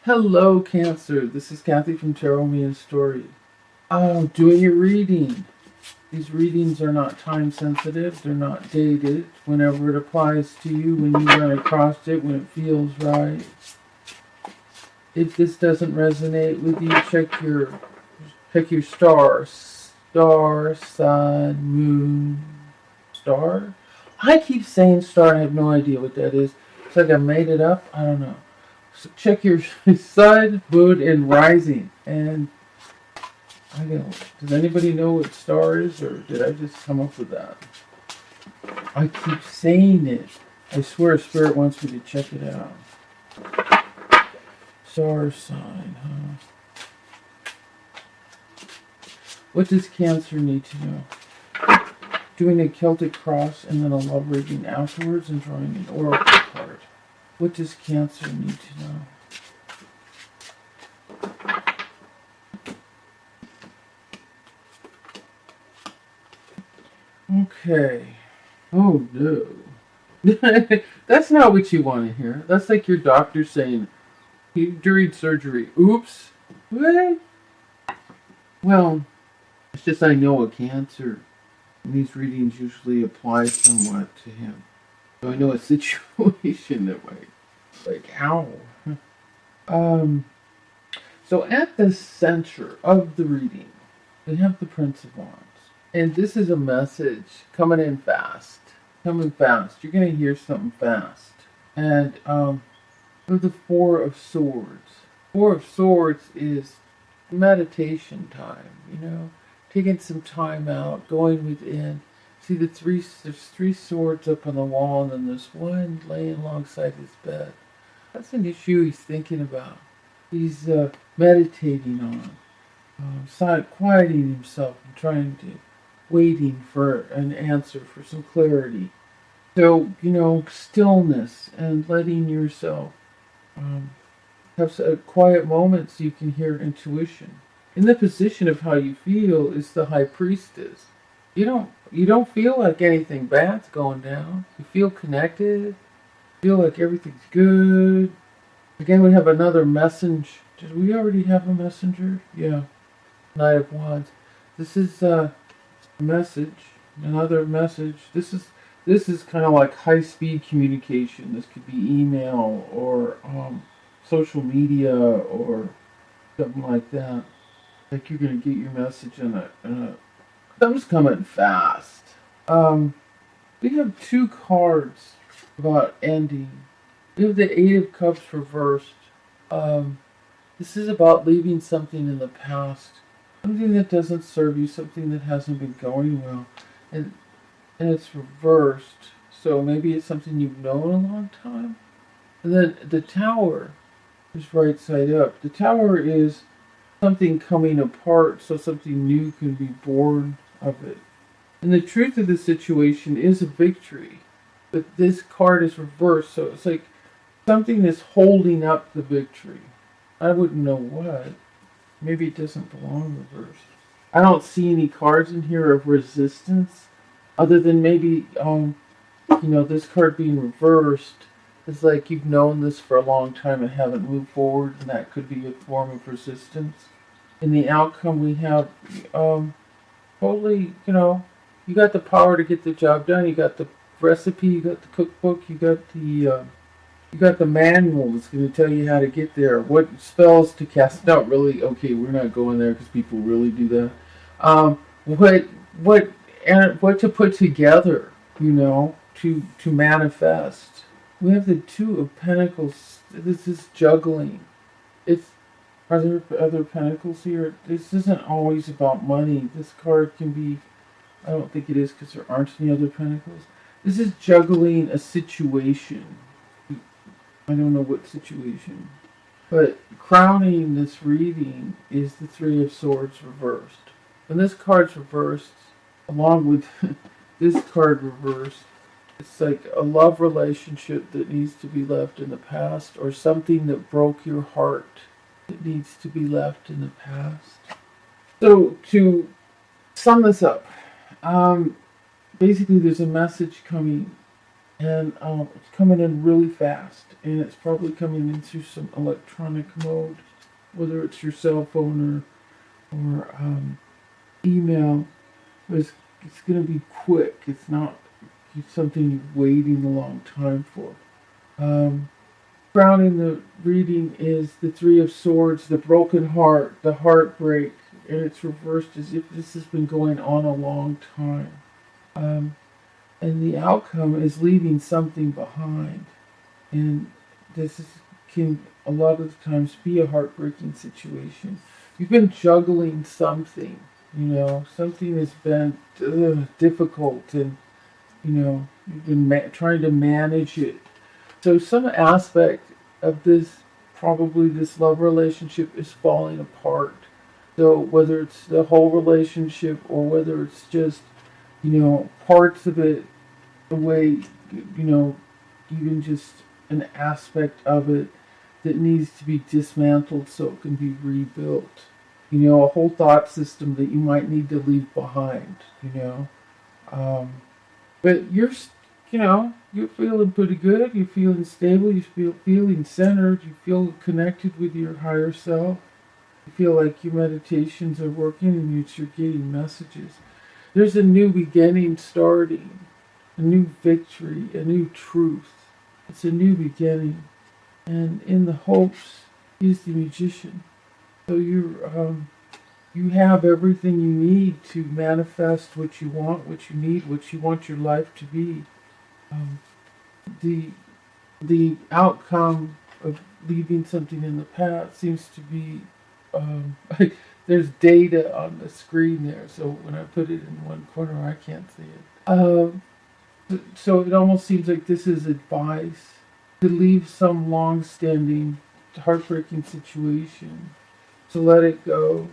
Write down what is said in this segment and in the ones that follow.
Hello, Cancer. This is Kathy from Tarot Me a Story. Doing your reading. These readings are not time sensitive. They're not dated. Whenever it applies to you, when you run across it, when it feels right. If this doesn't resonate with you, check your stars. Star, sun, moon, star. I keep saying star. I have no idea what that is. It's like I made it up. I don't know. So check your sun, moon, and rising. And I don't know. Does anybody know what star is, or did I just come up with that? I keep saying it. I swear Spirit wants me to check it out. Star sign, huh? What does Cancer need to know? Doing a Celtic cross and then a love reading afterwards and drawing an oracle card. What does Cancer need to know? Okay. Oh no. That's not what you want to hear. That's like your doctor saying during surgery, oops. What? Well, it's just I know a Cancer. And these readings usually apply somewhat to him. So I know a situation that might, like, how? So at the center of the reading, we have the Prince of Wands. And this is a message coming in fast. Coming fast. You're going to hear something fast. And the Four of Swords. Four of Swords is meditation time, taking some time out, going within. See there's three swords up on the wall, and then there's one laying alongside his bed. That's an issue he's thinking about. He's meditating on, quieting himself and waiting for an answer, for some clarity. So, stillness and letting yourself have a quiet moments so you can hear intuition. In the position of how you feel is the High Priestess. You don't feel like anything bad's going down. You feel connected. Feel like everything's good. Again, we have another messenger. Did we already have a messenger? Yeah. Knight of Wands. This is a message. Another message. This is kind of like high-speed communication. This could be email or social media or something like that. Like you're going to get your message in a something's coming fast. We have two cards about ending. We have the Eight of Cups reversed. This is about leaving something in the past. Something that doesn't serve you, something that hasn't been going well. And it's reversed. So maybe it's something you've known a long time. And then the Tower is right side up. The Tower is something coming apart so something new can be born of it. And the truth of the situation is a victory. But this card is reversed, so it's like something is holding up the victory. I wouldn't know what. Maybe it doesn't belong reversed. I don't see any cards in here of resistance, other than maybe, this card being reversed. It's like you've known this for a long time and haven't moved forward, and that could be a form of resistance. In the outcome, we have totally, you got the power to get the job done. You got the recipe, you got the cookbook, you got the manual that's going to tell you how to get there. What spells to cast? Not really. Okay, we're not going there because people really do that. What to put together, to manifest. We have the Two of Pentacles. This is juggling. Are there other pentacles here? This isn't always about money. This card can be, I don't think it is because there aren't any other pentacles. This is juggling a situation. I don't know what situation. But crowning this reading is the Three of Swords reversed. When this card's reversed, along with this card reversed, it's like a love relationship that needs to be left in the past, or something that broke your heart that needs to be left in the past. So to sum this up, basically there's a message coming And it's coming in really fast, and it's probably coming into some electronic mode, whether it's your cell phone or email. It's going to be quick. It's not something you're waiting a long time for. Um, Crowning the reading is the Three of Swords, the broken heart, the heartbreak, and it's reversed as if this has been going on a long time. Um, and the outcome is leaving something behind. And can a lot of the times be a heartbreaking situation. You've been juggling something, something has been difficult, and you've been trying to manage it. So some aspect of this love relationship is falling apart. So whether it's the whole relationship or whether it's just, parts of it, the way, even just an aspect of it that needs to be dismantled so it can be rebuilt. A whole thought system that you might need to leave behind, But you're feeling pretty good. You're feeling stable. Feeling centered. You feel connected with your higher self. You feel like your meditations are working and you're getting messages. There's a new beginning starting, a new victory, a new truth. It's a new beginning. And in the hopes is the magician. So you have everything you need to manifest what you want, what you need, what you want your life to be. The outcome of leaving something in the past seems to be there's data on the screen there, so when I put it in one corner I can't see it. So it almost seems like this is advice to leave some long-standing heartbreaking situation, to let it go.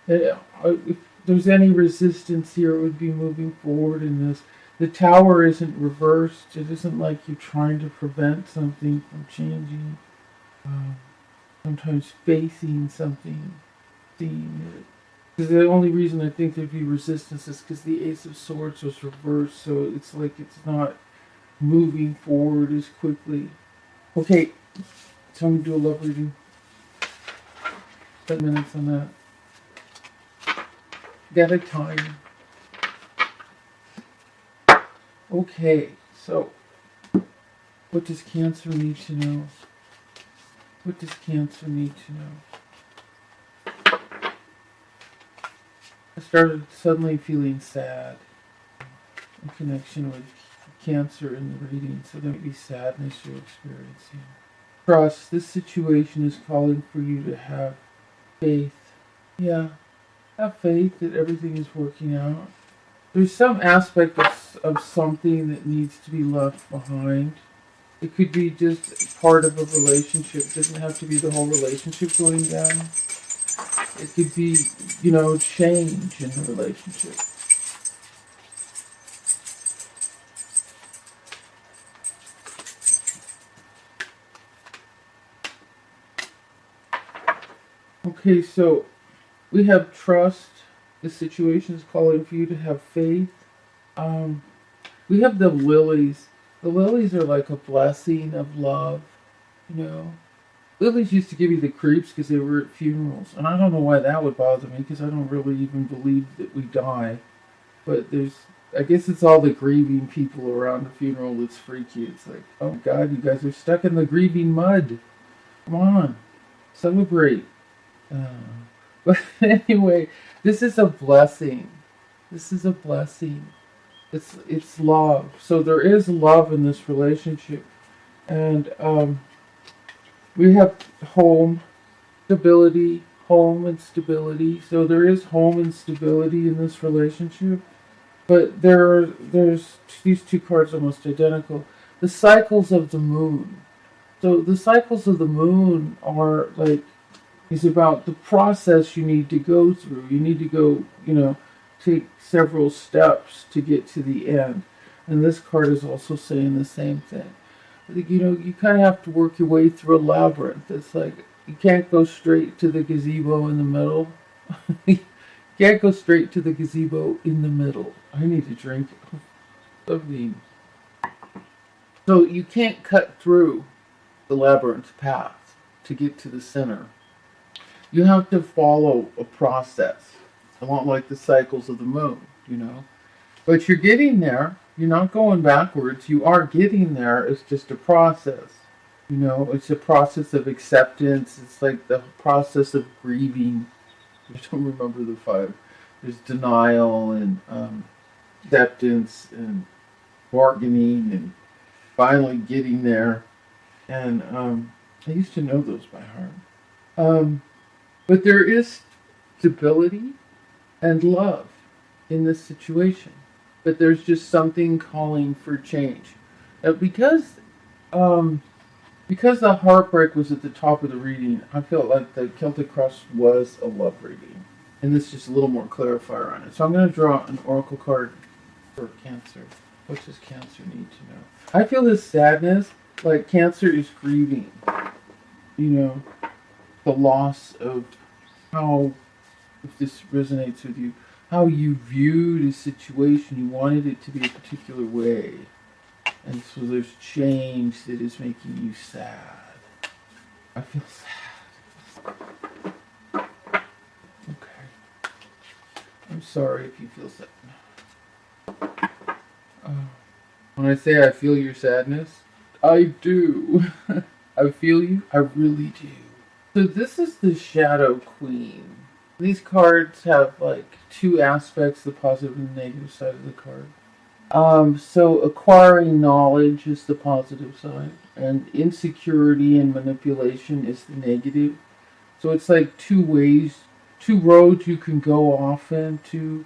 If there's any resistance here, it would be moving forward in this. The tower isn't reversed. It isn't like you're trying to prevent something from changing. Sometimes facing something, seeing it. Because the only reason I think there'd be resistance is because the Ace of Swords was reversed, so it's like it's not moving forward as quickly. Okay, so I'm going to do a love reading. 10 minutes on that. Got a time. Okay, so what does Cancer need to know? What does Cancer need to know? I started suddenly feeling sad in connection with Cancer in the reading, so there may be sadness you're experiencing. Trust, this situation is calling for you to have faith. Yeah, have faith that everything is working out. There's some aspect of something that needs to be left behind. It could be just part of a relationship. It doesn't have to be the whole relationship going down. It could be, change in the relationship. Okay, so we have trust. The situation is calling for you to have faith. We have the lilies. The lilies are like a blessing of love, Lilies used to give you the creeps because they were at funerals. And I don't know why that would bother me because I don't really even believe that we die. But I guess it's all the grieving people around the funeral that's freaky. It's like, oh my God, you guys are stuck in the grieving mud. Come on, celebrate. But anyway, this is a blessing. This is a blessing. It's love. So there is love in this relationship. And we have home, stability, home and stability. So there is home and stability in this relationship. But there's these two cards almost identical. The cycles of the moon. So the cycles of the moon are like, it's about the process you need to go through. You need to go, take several steps to get to the end. And this card is also saying the same thing. You kind of have to work your way through a labyrinth. It's like you can't go straight to the gazebo in the middle. You can't go straight to the gazebo in the middle. I need to drink something. So you can't cut through the labyrinth path to get to the center. You have to follow a process, along like the cycles of the moon, you know. But you're getting there. You're not going backwards. You are getting there. It's just a process. You know, it's a process of acceptance. It's like the process of grieving. I don't remember the five. There's denial and acceptance and bargaining and finally getting there. And I used to know those by heart. But there is stability and love in this situation. But there's just something calling for change. Because the heartbreak was at the top of the reading, I felt like the Celtic Cross was a love reading. And this is just a little more clarifier on it. So I'm going to draw an oracle card for Cancer. What does Cancer need to know? I feel this sadness, like Cancer is grieving. You know, the loss of how, if this resonates with you, how you viewed a situation. You wanted it to be a particular way. And so there's change that is making you sad. I feel sad. Okay. I'm sorry if you feel sad. When I say I feel your sadness, I do. I feel you. I really do. So this is the Shadow Queen. These cards have like two aspects, the positive and the negative side of the card. So acquiring knowledge is the positive side, and insecurity and manipulation is the negative. So it's like two roads you can go off into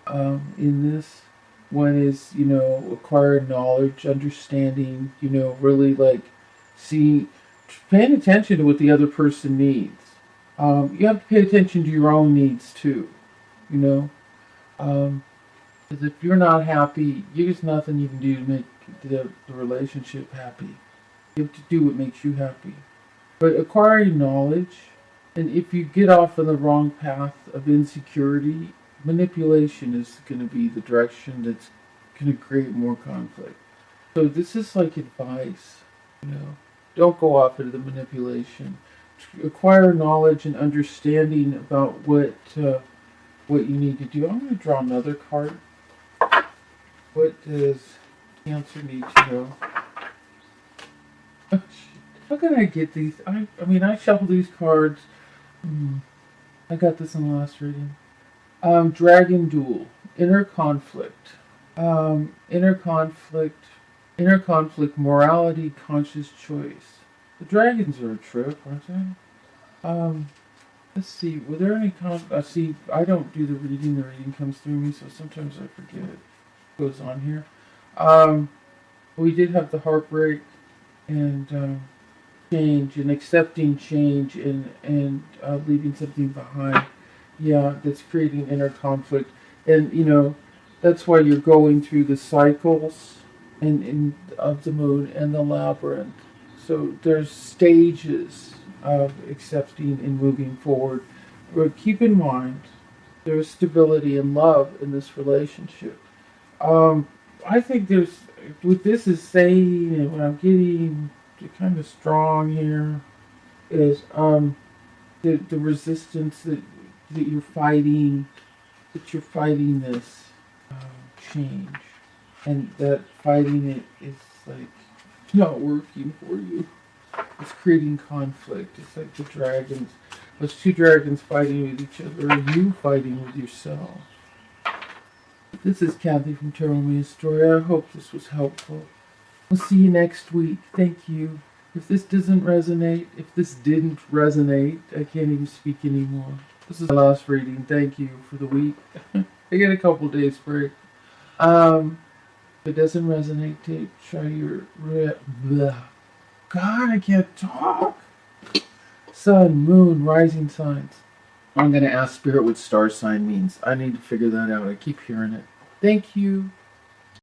in this. One is, you know, acquiring knowledge, understanding, you know, really like paying attention to what the other person needs. You have to pay attention to your own needs too, you know. Because if you're not happy, there's nothing you can do to make the relationship happy. You have to do what makes you happy. But acquiring knowledge, and if you get off on the wrong path of insecurity, manipulation is going to be the direction that's going to create more conflict. So this is like advice, you know. Don't go off into the manipulation. Acquire knowledge and understanding about what you need to do. I'm going to draw another card. What does Cancer need to know? How can I get these? I mean, I shuffle these cards. I got this in the last reading. Dragon Duel. Inner conflict. Inner conflict, morality, conscious choice. The dragons are a trip, aren't they? Let's see. Were there any see, I don't do the reading. The reading comes through me, so sometimes I forget it goes on here. We did have the heartbreak and change and accepting change and leaving something behind. Yeah, that's creating inner conflict. And, you know, that's why you're going through the cycles and of the moon and the labyrinth. So there's stages of accepting and moving forward. But keep in mind, there's stability and love in this relationship. I think there's, what this is saying, and what I'm getting kind of strong here, is the resistance that you're fighting, this change, and that fighting it is like not working for you. It's creating conflict. It's like the dragons, those two dragons fighting with each other, or you fighting with yourself. This is Kathy from Tarot Me Story. I hope this was helpful. We'll see you next week. Thank you. If this didn't resonate, I can't even speak anymore. This is the last reading. Thank you for the week. I get a couple days break. If it doesn't resonate, try your... God, I can't talk. Sun, moon, rising signs. I'm going to ask Spirit what star sign means. I need to figure that out. I keep hearing it. Thank you.